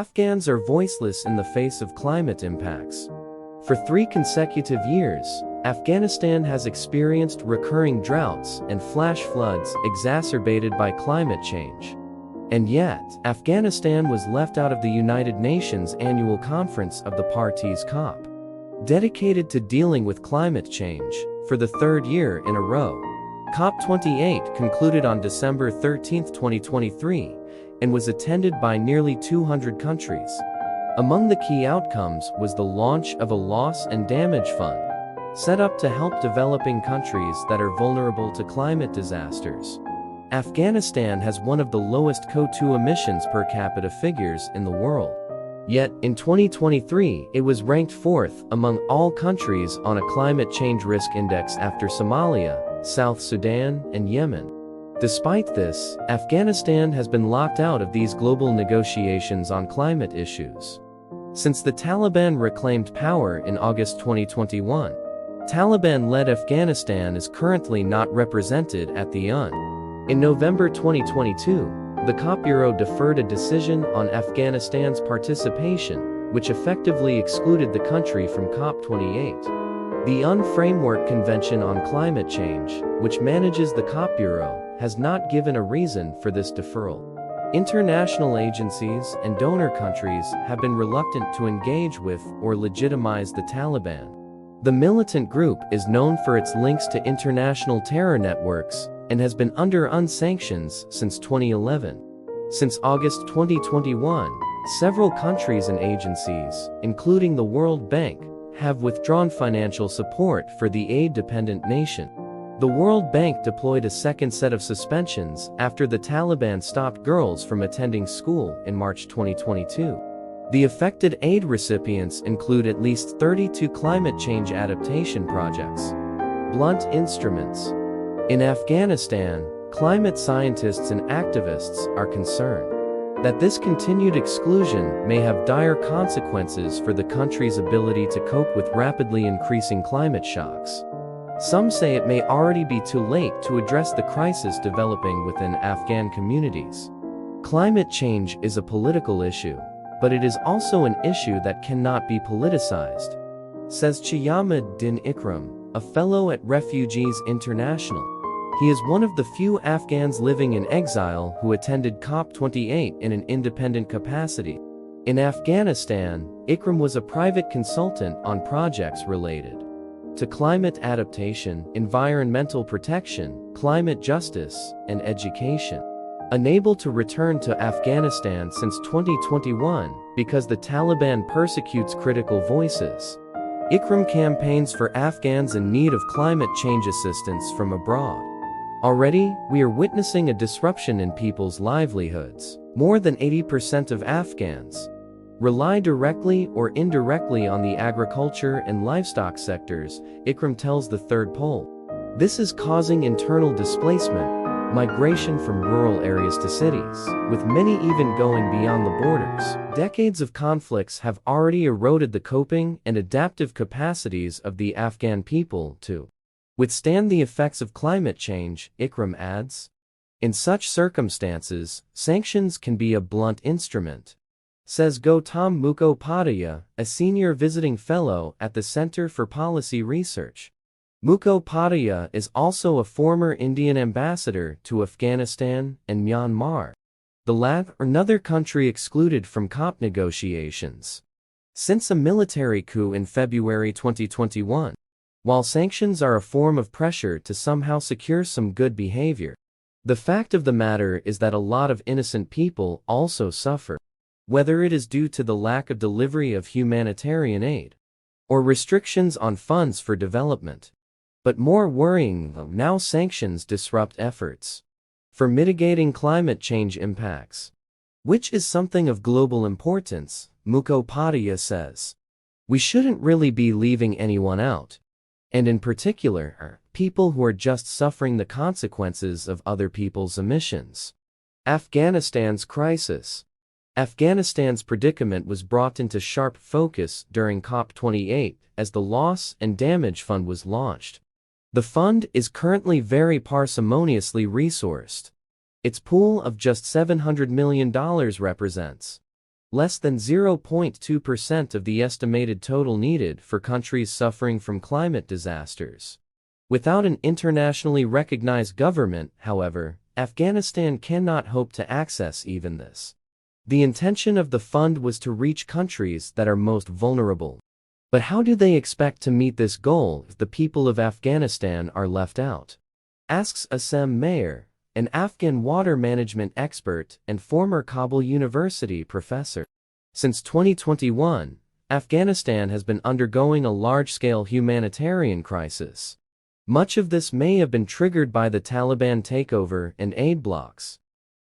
Afghans are voiceless in the face of climate impacts. For 3 consecutive years, Afghanistan has experienced recurring droughts and flash floods exacerbated by climate change. And yet, Afghanistan was left out of the United Nations annual conference of the parties COP, dedicated to dealing with climate change, for the 3rd year in a row. COP28 concluded on December 13, 2023, and was attended by nearly 200 countries. Among the key outcomes was the launch of a loss and damage fund, set up to help developing countries that are vulnerable to climate disasters. Afghanistan has one of the lowest CO2 emissions per capita figures in the world. Yet, in 2023, it was ranked 4th among all countries on a climate change risk index after Somalia, South Sudan, and Yemen. Despite this, Afghanistan has been locked out of these global negotiations on climate issues. Since the Taliban reclaimed power in August 2021, Taliban-led Afghanistan is currently not represented at the UN. In November 2022, the COP Bureau deferred a decision on Afghanistan's participation, which effectively excluded the country from COP28. The UN Framework Convention on Climate Change, which manages the COP Bureau, has not given a reason for this deferral. International agencies and donor countries have been reluctant to engage with or legitimize the Taliban. The militant group is known for its links to international terror networks and has been under UN sanctions since 2011. Since August 2021, several countries and agencies, including the World Bank, have withdrawn financial support for the aid-dependent nation. The World Bank deployed a second set of suspensions after the Taliban stopped girls from attending school in March 2022. The affected aid recipients include at least 32 climate change adaptation projects. Blunt instruments. In Afghanistan, climate scientists and activists are concerned that this continued exclusion may have dire consequences for the country's ability to cope with rapidly increasing climate shocks. Some say it may already be too late to address the crisis developing within Afghan communities. Climate change is a political issue, but it is also an issue that cannot be politicized, says Chiamad Din Ikram, a fellow at Refugees International. He is one of the few Afghans living in exile who attended COP28 in an independent capacity. In Afghanistan, Ikram was a private consultant on projects related to climate adaptation, environmental protection, climate justice, and education. Unable to return to Afghanistan since 2021 because the Taliban persecutes critical voices, Ikram campaigns for Afghans in need of climate change assistance from abroad. Already, we are witnessing a disruption in people's livelihoods. More than 80% of Afghans rely directly or indirectly on the agriculture and livestock sectors, Ikram tells the third poll. This is causing internal displacement, migration from rural areas to cities, with many even going beyond the borders. Decades of conflicts have already eroded the coping and adaptive capacities of the Afghan people to withstand the effects of climate change, Ikram adds. In such circumstances, sanctions can be a blunt instrument, says Gautam Mukhopadhyay, a senior visiting fellow at the Center for Policy Research. Mukhopadhyay is also a former Indian ambassador to Afghanistan and Myanmar, the latter another country excluded from COP negotiations since a military coup in February 2021. While sanctions are a form of pressure to somehow secure some good behavior, the fact of the matter is that a lot of innocent people also suffer, whether it is due to the lack of delivery of humanitarian aid or restrictions on funds for development. But more worrying, now sanctions disrupt efforts for mitigating climate change impacts, which is something of global importance, Mukhopadhyay says. We shouldn't really be leaving anyone out, and in particular, people who are just suffering the consequences of other people's emissions. Afghanistan's crisis. Afghanistan's predicament was brought into sharp focus during COP28 as the Loss and Damage Fund was launched. The fund is currently very parsimoniously resourced. Its pool of just $700 million represents less than 0.2% of the estimated total needed for countries suffering from climate disasters. Without an internationally recognized government, however, Afghanistan cannot hope to access even this. The intention of the fund was to reach countries that are most vulnerable. But how do they expect to meet this goal if the people of Afghanistan are left out? Asks Assem Mayer, an Afghan water management expert and former Kabul University professor. Since 2021, Afghanistan has been undergoing a large-scale humanitarian crisis. Much of this may have been triggered by the Taliban takeover and aid blocks.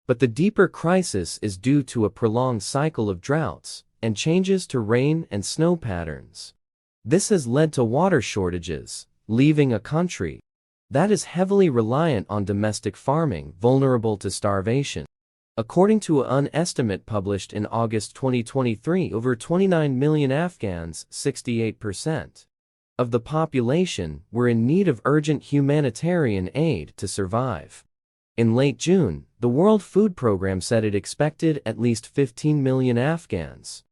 But the deeper crisis is due to a prolonged cycle of droughts and changes to rain and snow patterns. This has led to water shortages, leaving a country that is heavily reliant on domestic farming vulnerable to starvation. According to an estimate published in August 2023, over 29 million Afghans, 68% of the population, were in need of urgent humanitarian aid to survive. In late June, the World Food Programme said it expected at least 15 million Afghans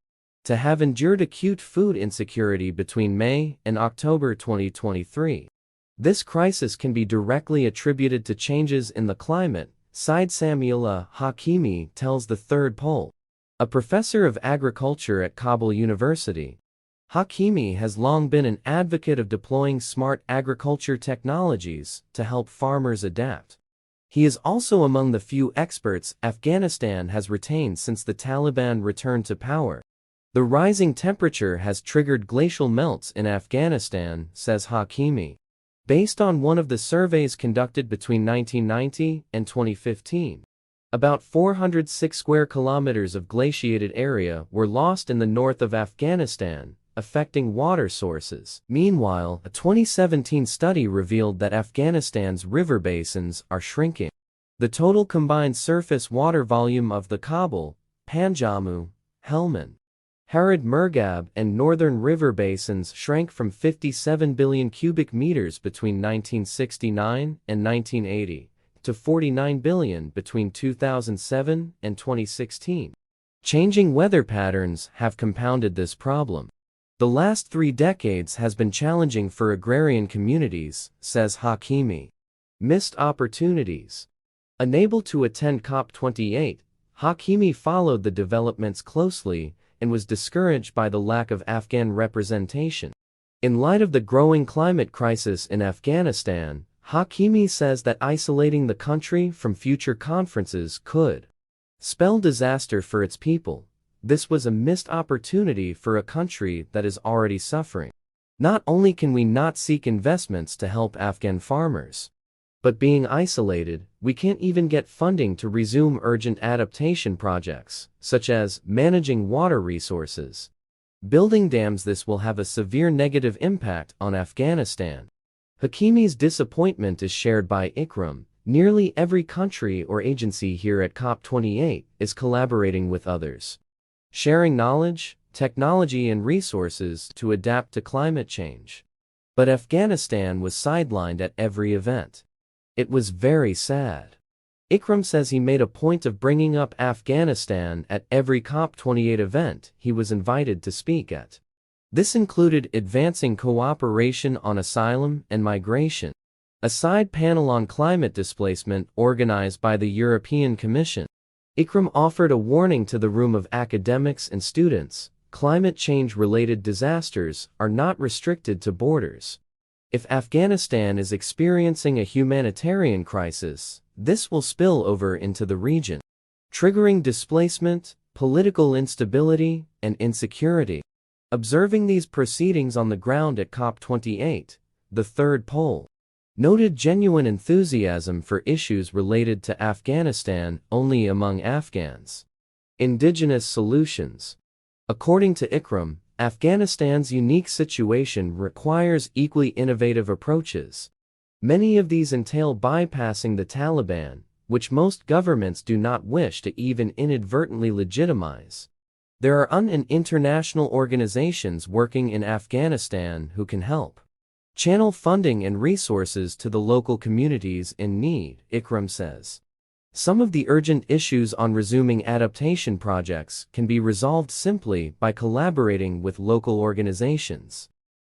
to have endured acute food insecurity between May and October 2023. This crisis can be directly attributed to changes in the climate, Said Samiullah Hakimi tells the Third Pole, a professor of agriculture at Kabul University. Hakimi has long been an advocate of deploying smart agriculture technologies to help farmers adapt. He is also among the few experts Afghanistan has retained since the Taliban returned to power. The rising temperature has triggered glacial melts in Afghanistan, says Hakimi. Based on one of the surveys conducted between 1990 and 2015, about 406 square kilometers of glaciated area were lost in the north of Afghanistan, affecting water sources. Meanwhile, a 2017 study revealed that Afghanistan's river basins are shrinking. The total combined surface water volume of the Kabul, Panjamu, Helmand, Harad Murghab and northern river basins shrank from 57 billion cubic meters between 1969 and 1980 to 49 billion between 2007 and 2016. Changing weather patterns have compounded this problem. The last 3 decades has been challenging for agrarian communities, says Hakimi. Missed opportunities. Unable to attend COP28, Hakimi followed the developments closely and was discouraged by the lack of Afghan representation. In light of the growing climate crisis in Afghanistan, Hakimi says that isolating the country from future conferences could spell disaster for its people. This was a missed opportunity for a country that is already suffering. Not only can we not seek investments to help Afghan farmers, but being isolated, we can't even get funding to resume urgent adaptation projects, such as managing water resources. Building dams. This will have a severe negative impact on Afghanistan. Hakimi's disappointment is shared by Ikram. Nearly every country or agency here at COP28 is collaborating with others, sharing knowledge, technology and resources to adapt to climate change. But Afghanistan was sidelined at every event. It was very sad. Ikram says he made a point of bringing up Afghanistan at every COP28 event he was invited to speak at. This included advancing cooperation on asylum and migration, a side panel on climate displacement organized by the European Commission. Ikram offered a warning to the room of academics and students: climate change-related disasters are not restricted to borders. If Afghanistan is experiencing a humanitarian crisis, this will spill over into the region, triggering displacement, political instability, and insecurity. Observing these proceedings on the ground at COP28, the Third Pole noted genuine enthusiasm for issues related to Afghanistan only among Afghans. Indigenous solutions. According to Ikram, Afghanistan's unique situation requires equally innovative approaches. Many of these entail bypassing the Taliban, which most governments do not wish to even inadvertently legitimize. There are UN and international organizations working in Afghanistan who can help channel funding and resources to the local communities in need, Ikram says. Some of the urgent issues on resuming adaptation projects can be resolved simply by collaborating with local organizations.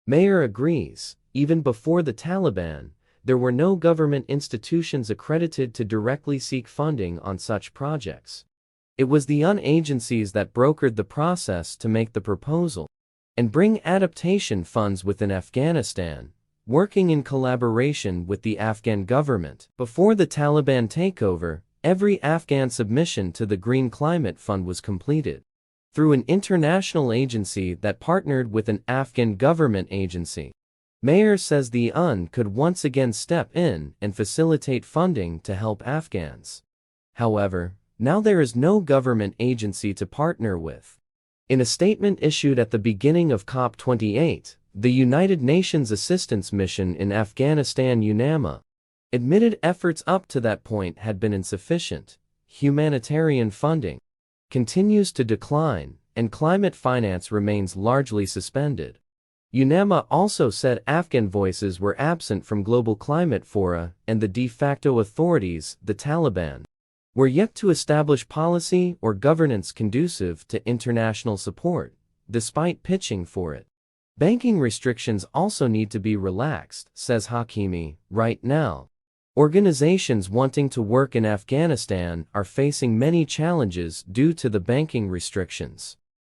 Mayer agrees. Even before the Taliban, there were no government institutions accredited to directly seek funding on such projects. It was the UN agencies that brokered the process to make the proposal and bring adaptation funds within Afghanistan, working in collaboration with the Afghan government. Before the Taliban takeover, every Afghan submission to the Green Climate Fund was completed through an international agency that partnered with an Afghan government agency. Mayer says the UN could once again step in and facilitate funding to help Afghans. However, now there is no government agency to partner with. In a statement issued at the beginning of COP28, the United Nations Assistance Mission in Afghanistan UNAMA admitted efforts up to that point had been insufficient. Humanitarian funding continues to decline, and climate finance remains largely suspended. UNAMA also said Afghan voices were absent from global climate fora, and the de facto authorities, the Taliban, were yet to establish policy or governance conducive to international support, despite pitching for it. Banking restrictions also need to be relaxed, says Hakimi. Right now, organizations wanting to work in Afghanistan are facing many challenges due to the banking restrictions.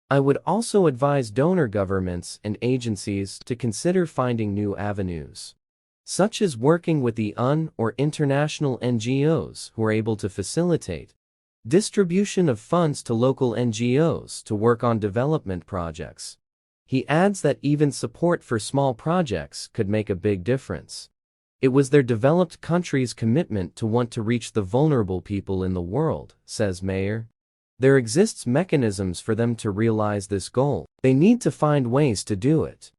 I would also advise donor governments and agencies to consider finding new avenues, such as working with the UN or international NGOs who are able to facilitate distribution of funds to local NGOs to work on development projects. He adds that even support for small projects could make a big difference. It was their developed countries' commitment to want to reach the vulnerable people in the world, says Mayer. There exists mechanisms for them to realize this goal. They need to find ways to do it.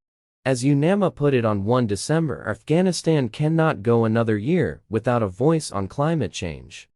As UNAMA put it on 1 December, Afghanistan cannot go another year without a voice on climate change.